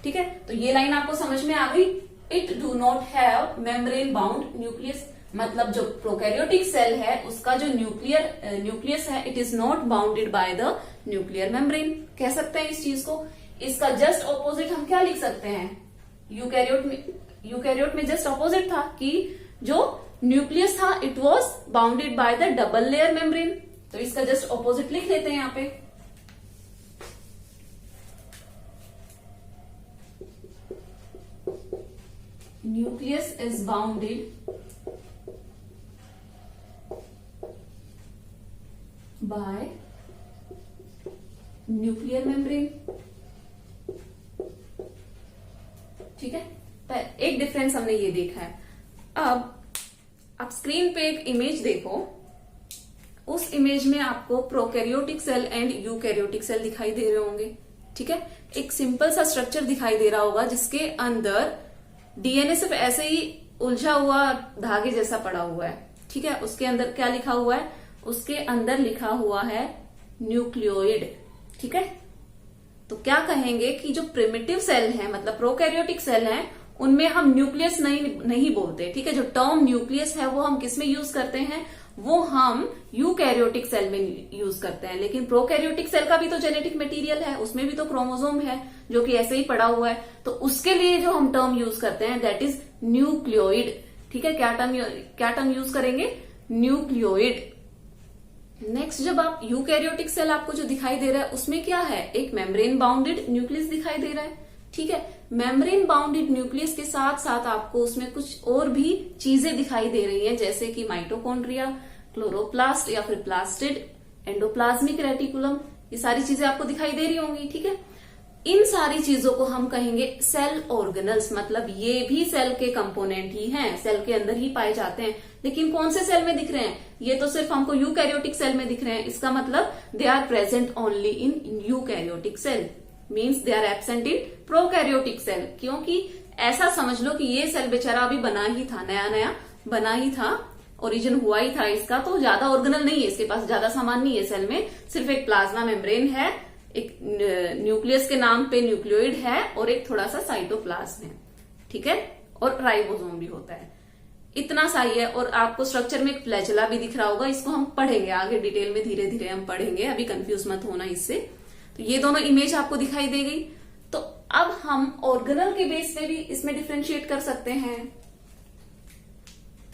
ठीक है। तो ये लाइन आपको समझ में आ गई। It do not have membrane bound nucleus, मतलब जो प्रोकैरियोटिक सेल है उसका जो न्यूक्लियस है it is not bounded by the nuclear membrane. कह सकते हैं इस चीज को। इसका जस्ट ऑपोजिट हम क्या लिख सकते हैं? यूकैरियोट में जस्ट ऑपोजिट था कि जो न्यूक्लियस था it was bounded by the double layer membrane. तो इसका जस्ट ऑपोजिट लिख लेते हैं यहां पे। Nucleus is bounded by nuclear membrane एक डिफरेंस हमने ये देखा है। अब आप स्क्रीन पे एक इमेज देखो, उस इमेज में आपको prokaryotic cell and eukaryotic cell दिखाई दे रहे होंगे। ठीक है, एक सिंपल सा स्ट्रक्चर दिखाई दे रहा होगा जिसके अंदर डीएनए सिर्फ ऐसे ही उलझा हुआ धागे जैसा पड़ा हुआ है। ठीक है, उसके अंदर क्या लिखा हुआ है? उसके अंदर लिखा हुआ है न्यूक्लियोइड। ठीक है, तो क्या कहेंगे कि जो प्रिमिटिव सेल है, मतलब प्रोकैरियोटिक सेल है, उनमें हम न्यूक्लियस नहीं बोलते। ठीक है, जो टर्म न्यूक्लियस है वो हम किस में यूज करते हैं? वो हम यूकैरियोटिक सेल में यूज करते हैं। लेकिन प्रोकैरियोटिक सेल का भी तो जेनेटिक मटेरियल है, उसमें भी तो क्रोमोसोम है जो कि ऐसे ही पड़ा हुआ है, तो उसके लिए जो हम टर्म यूज करते हैं दैट इज न्यूक्लियोइड। ठीक है, क्या टर्म यूज करेंगे? न्यूक्लियोइड। नेक्स्ट, जब आप यूकैरियोटिक सेल आपको जो दिखाई दे रहा है उसमें क्या है? एक मेम्ब्रेन बाउंडेड न्यूक्लियस दिखाई दे रहा है। ठीक है, मेम्ब्रेन बाउंडेड न्यूक्लियस के साथ साथ आपको उसमें कुछ और भी चीजें दिखाई दे रही हैं, जैसे कि माइटोकॉन्ड्रिया, क्लोरोप्लास्ट या फिर प्लास्टिड, एंडोप्लाज्मिक रेटिकुलम, ये सारी चीजें आपको दिखाई दे रही होंगी। ठीक है, इन सारी चीजों को हम कहेंगे सेल ऑर्गेनल्स, मतलब ये भी सेल के कंपोनेंट ही हैं, सेल के अंदर ही पाए जाते हैं। लेकिन कौन से सेल में दिख रहे हैं? ये तो सिर्फ हमको यूकैरियोटिक सेल में दिख रहे हैं। इसका मतलब they are present only in eukaryotic cell, means they are absent in prokaryotic cell. क्योंकि ऐसा समझ लो कि ये सेल बेचारा अभी बना ही था, नया नया बना ही था, ओरिजिन हुआ ही था इसका, तो ज्यादा ऑर्गेनल नहीं है, इसके पास ज्यादा सामान नहीं है सेल में। सिर्फ एक प्लाज्मा मेम्ब्रेन है, एक न्यूक्लियस के नाम पे न्यूक्लियोइड है, और एक थोड़ा सा साइटोप्लाज्म है। ठीक है, और राइबोसोम भी होता है। इतना सा ही है। और आपको स्ट्रक्चर में एक फ्लैजेला भी दिख रहा होगा, इसको हम पढ़ेंगे आगे डिटेल में, धीरे धीरे हम पढ़ेंगे, अभी कंफ्यूज मत होना इससे। तो ये दोनों इमेज आपको दिखाई दे गई। तो अब हम ऑर्गेनल के बेस पे भी इसमें डिफ्रेंशिएट कर सकते हैं।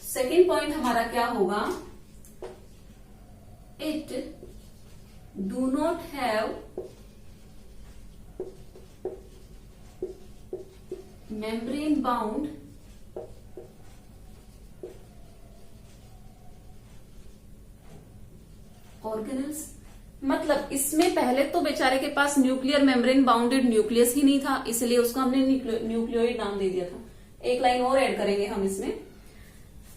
सेकेंड पॉइंट हमारा क्या होगा? It do not have membrane bound organelles. मतलब इसमें पहले तो बेचारे के पास न्यूक्लियर मेम्ब्रेन बाउंडेड न्यूक्लियस ही नहीं था, इसलिए उसको हमने न्यूक्लियोइड नाम दे दिया था। एक लाइन और ऐड करेंगे हम इसमें।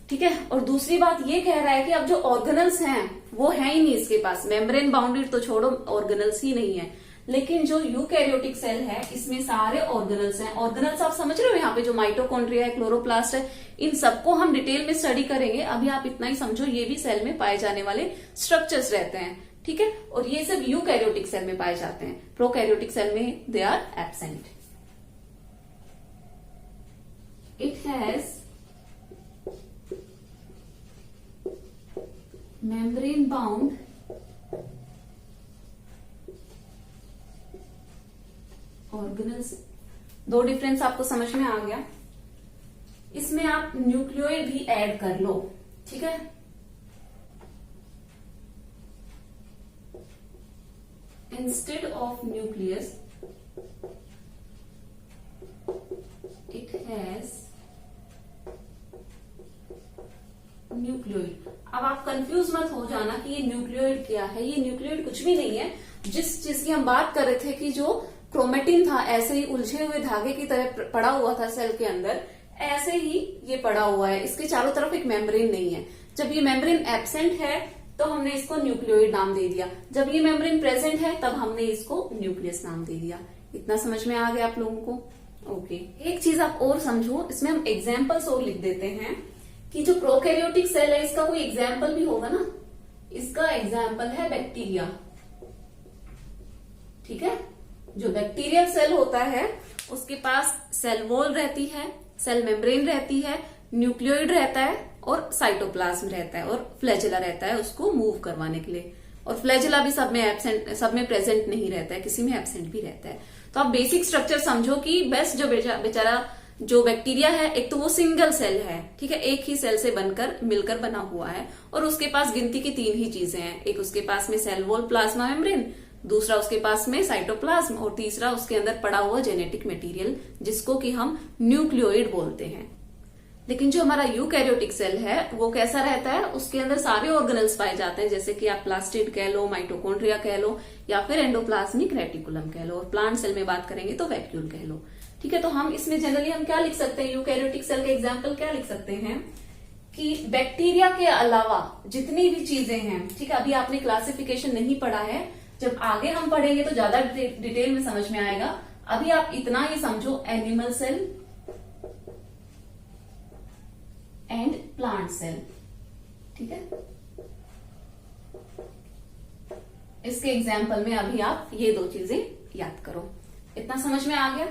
ठीक है, और दूसरी बात ये कह रहा है कि अब जो ऑर्गेनल्स हैं वो है ही नहीं इसके पास, मेम्ब्रेन बाउंडेड तो छोड़ो, ऑर्गेनल्स ही नहीं है। लेकिन जो यूकैरियोटिक सेल है इसमें सारे ऑर्गेनल्स हैं। ऑर्गेनल्स आप समझ रहे हो, यहाँ पे जो माइटोकॉन्ड्रिया है, क्लोरोप्लास्ट है, इन सबको हम डिटेल में स्टडी करेंगे। अभी आप इतना ही समझो, ये भी सेल में पाए जाने वाले स्ट्रक्चर्स रहते हैं। ठीक है, और ये सब यूकैरियोटिक सेल में पाए जाते हैं, प्रोकैरियोटिक सेल में they are absent. It has membrane bound organelles. दो डिफरेंस आपको समझ में आ गया। इसमें आप न्यूक्लियोइड भी ऐड कर लो। ठीक है, instead of nucleus it has nucleoid. अब आप कंफ्यूज मत हो जाना कि ये न्यूक्लियोइड क्या है। ये न्यूक्लियोइड कुछ भी नहीं है। जिस चीज की हम बात कर रहे थे कि जो क्रोमेटिन था ऐसे ही उलझे हुए धागे की तरह पड़ा हुआ था सेल के अंदर, ऐसे ही ये पड़ा हुआ है। इसके चारों तरफ एक मेम्ब्रेन नहीं है। जब ये मेम्ब्रेन एब्सेंट है तो हमने इसको न्यूक्लियोइड नाम दे दिया, जब ये मेम्ब्रेन प्रेजेंट है तब हमने इसको न्यूक्लियस नाम दे दिया। इतना समझ में आ गया आप लोगों को? ओके, एक चीज आप और समझो, इसमें हम एग्जाम्पल्स और लिख देते हैं कि जो प्रोकैरियोटिक सेल है इसका कोई एग्जाम्पल भी होगा ना। इसका एग्जाम्पल है बैक्टीरिया। ठीक है, जो बैक्टीरियल सेल होता है उसके पास सेल वॉल रहती है, सेल मेम्ब्रेन रहती है, न्यूक्लियोइड रहता है और साइटोप्लाज्म रहता है और फ्लैजेला रहता है उसको मूव करवाने के लिए। और फ्लैजेला भी सब में प्रेजेंट नहीं रहता है, किसी में एब्सेंट भी रहता है। तो आप बेसिक स्ट्रक्चर समझो कि बेस्ट जो बेचारा जो बैक्टीरिया है, एक तो वो सिंगल सेल है। ठीक है, एक ही सेल से बनकर मिलकर बना हुआ है और उसके पास गिनती की 3 ही चीजें हैं। एक उसके पास में सेल वॉल, प्लाज्मा मेम्ब्रेन, दूसरा उसके पास में साइटोप्लाज्म और तीसरा उसके अंदर पड़ा हुआ जेनेटिक मटेरियल जिसको कि हम न्यूक्लियोइड बोलते हैं। लेकिन जो हमारा यूकैरियोटिक सेल है वो कैसा रहता है? उसके अंदर सारे ऑर्गेनल्स पाए जाते हैं, जैसे कि आप प्लास्टिड कह लो, माइटोकॉन्ड्रिया कह लो या फिर एंडोप्लाज्मिक रेटिकुलम कह लो, और प्लांट सेल में बात करेंगे तो वैक्यूल कह लो। ठीक है। तो हम इसमें जनरली हम क्या लिख सकते हैं, यूकैरियोटिक सेल का एग्जाम्पल क्या लिख सकते हैं कि बैक्टीरिया के अलावा जितनी भी चीजें हैं, ठीक है, अभी आपने क्लासिफिकेशन नहीं पढ़ा है, जब आगे हम पढ़ेंगे तो ज्यादा डिटेल में समझ में आएगा। अभी आप इतना ही समझो, animal cell and plant cell, ठीक है। इसके एग्जाम्पल में अभी आप ये दो चीजें याद करो। इतना समझ में आ गया?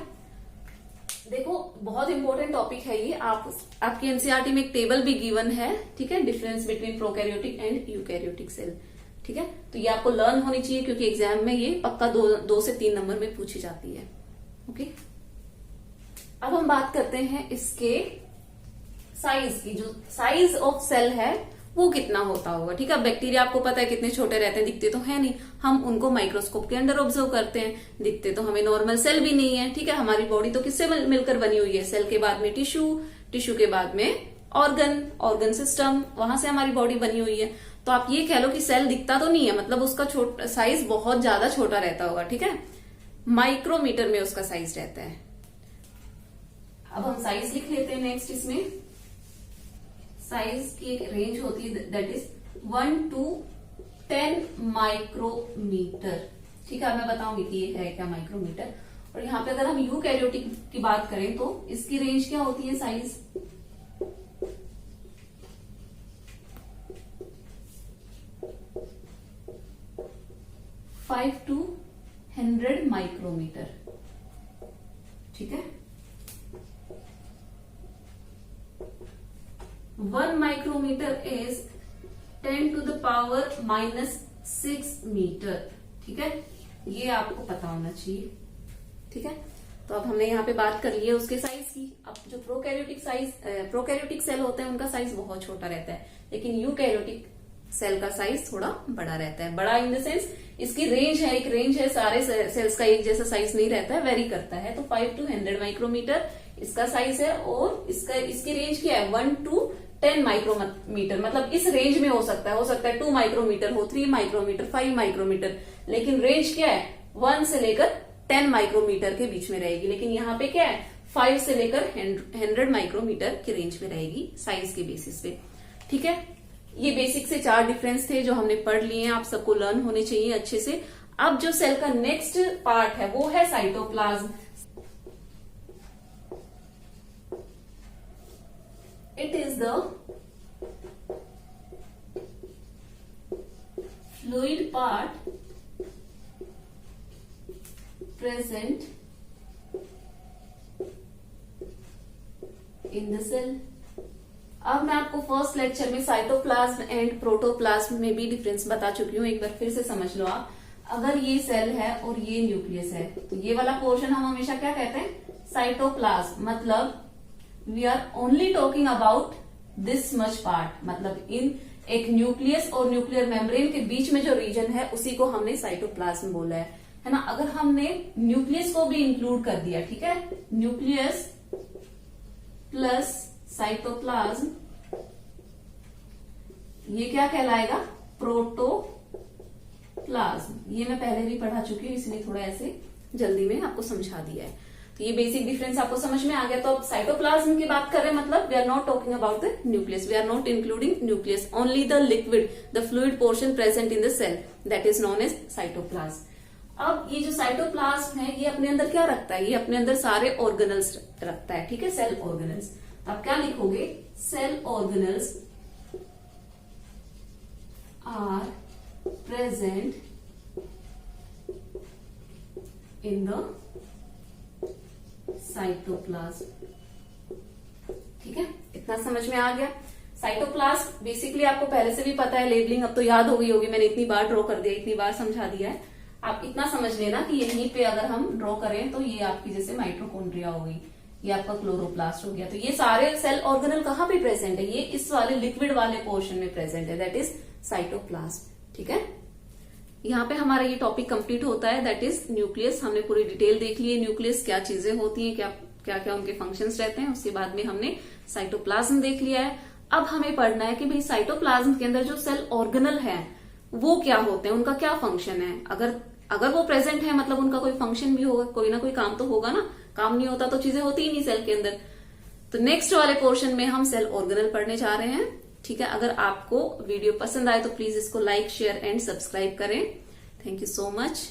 देखो बहुत इंपॉर्टेंट टॉपिक है ये। आपकी एनसीईआरटी में एक टेबल भी गिवन है, ठीक है, difference between prokaryotic and eukaryotic cell, ठीक है। तो ये आपको लर्न होनी चाहिए क्योंकि एग्जाम में ये पक्का 2 से 3 नंबर में पूछी जाती है। ओके, अब हम बात करते हैं इसके साइज की। जो साइज ऑफ सेल है वो कितना होता होगा, ठीक है। बैक्टीरिया आपको पता है कितने छोटे रहते हैं, दिखते तो है नहीं, हम उनको माइक्रोस्कोप के अंदर ऑब्जर्व करते हैं, दिखते तो हमें नॉर्मल सेल भी नहीं है, ठीक है। हमारी बॉडी तो किससे मिलकर बनी हुई है, सेल के बाद में टिश्यू, टिश्यू के बाद में ऑर्गन सिस्टम, वहां से हमारी बॉडी बनी हुई है। तो आप ये कह लो कि सेल दिखता तो नहीं है, मतलब उसका साइज बहुत ज्यादा छोटा रहता होगा, ठीक है। माइक्रोमीटर में उसका साइज रहता है। अब हम साइज लिख लेते हैं नेक्स्ट। इसमें साइज की एक रेंज होती है, दैट इज 1 to 10 माइक्रोमीटर, ठीक है। मैं बताऊंगी कि ये है क्या माइक्रोमीटर। और यहाँ पे अगर हम यूकैरियोटिक की बात करें तो इसकी रेंज क्या होती है, साइज 5 to 100 माइक्रोमीटर, ठीक है। 1 micrometre is 10 to the power -6 metre, ठीक है। ये आपको पता होना चाहिए, ठीक है। तो अब हमने यहाँ पे बात कर ली है उसके साइज की। अब जो प्रोकैरियोटिक सेल होते हैं उनका साइज बहुत छोटा रहता है, लेकिन यूकैरियोटिक सेल का साइज थोड़ा बड़ा रहता है। बड़ा इन द सेंस इसकी रेंज है, एक रेंज है, सारे सेल्स का एक जैसा साइज नहीं रहता है, वेरी करता है। तो 5 to 100 माइक्रोमीटर इसका साइज है, और इसकी रेंज क्या है, 1 to 10 माइक्रोमीटर, मतलब इस रेंज में हो सकता है 2 माइक्रोमीटर हो, 3 माइक्रोमीटर, 5 माइक्रोमीटर, लेकिन रेंज क्या है 1 से लेकर 10 माइक्रोमीटर के बीच में रहेगी। लेकिन यहाँ पे क्या है 5 से लेकर 100 माइक्रोमीटर की रेंज में रहेगी साइज के बेसिस पे, ठीक है। ये बेसिक से 4 डिफरेंस थे जो हमने पढ़ लिए हैं, आप सबको लर्न होने चाहिए अच्छे से। अब जो सेल का नेक्स्ट पार्ट है वो है cytoplasm. It is the fluid part present in the cell. अब मैं आपको फर्स्ट लेक्चर में साइटोप्लाज्म एंड प्रोटोप्लाज्म में भी डिफरेंस बता चुकी हूँ, एक बार फिर से समझ लो आप। अगर ये सेल है और ये न्यूक्लियस है तो ये वाला पोर्शन हम हमेशा क्या कहते हैं, साइटोप्लाज्म। मतलब we are only talking about this much part, मतलब इन एक न्यूक्लियस और न्यूक्लियर मेम्ब्रेन के बीच में जो रीजन है उसी को हमने साइटोप्लाज्म बोला है ना। अगर हमने न्यूक्लियस को भी इंक्लूड कर दिया, ठीक है, न्यूक्लियस प्लस साइटोप्लाज्म, ये क्या कहलाएगा, प्रोटोप्लाज्म। ये मैं पहले भी पढ़ा चुकी हूँ, इसलिए थोड़ा ऐसे जल्दी में आपको समझा दिया है। तो ये बेसिक डिफरेंस आपको समझ में आ गया। तो अब साइटोप्लाज्म की बात करें, मतलब we are not talking about the nucleus, we are not including nucleus, only the liquid, the fluid portion present in the cell, that is known as cytoplasm. अब ये जो साइटोप्लाज्म है ये अपने अंदर क्या रखता है, ये अपने अंदर सारे ऑर्गेनल्स रखता है, ठीक है, सेल ऑर्गेनल्स। आप क्या लिखोगे, cell organelles are present in the cytoplasm, ठीक है। इतना समझ में आ गया। साइटोप्लाज्म बेसिकली आपको पहले से भी पता है, लेबलिंग अब तो याद हो गई होगी, मैंने इतनी बार ड्रॉ कर दिया, इतनी बार समझा दिया है। आप इतना समझ लेना कि यहीं पे अगर हम ड्रॉ करें तो ये आपकी जैसे माइटोकॉन्ड्रिया होगी, ये आपका क्लोरोप्लास्ट हो गया। तो ये सारे सेल ऑर्गेनल कहाँ पे प्रेजेंट है, ये इस वाले लिक्विड वाले पोर्शन में प्रेजेंट है, दैट इज साइटोप्लाज्म, ठीक है। यहाँ पे हमारा ये टॉपिक कंप्लीट होता है, दैट इज न्यूक्लियस। हमने पूरी डिटेल देख ली है, न्यूक्लियस क्या चीजें होती हैं, क्या क्या उनके फंक्शंस रहते हैं। उसके बाद में हमने साइटोप्लाज्म देख लिया है। अब हमें पढ़ना है कि भाई साइटोप्लाज्म के अंदर जो सेल ऑर्गेनल है वो क्या होते हैं, उनका क्या फंक्शन है। अगर वो प्रेजेंट है मतलब उनका कोई फंक्शन भी होगा, कोई ना कोई काम तो होगा ना, काम नहीं होता तो चीजें होती ही नहीं सेल के अंदर। तो नेक्स्ट वाले पोर्शन में हम सेल ऑर्गेनल पढ़ने जा रहे हैं। ठीक है, अगर आपको वीडियो पसंद आए तो प्लीज इसको लाइक, शेयर एंड सब्सक्राइब करें। Thank you so much.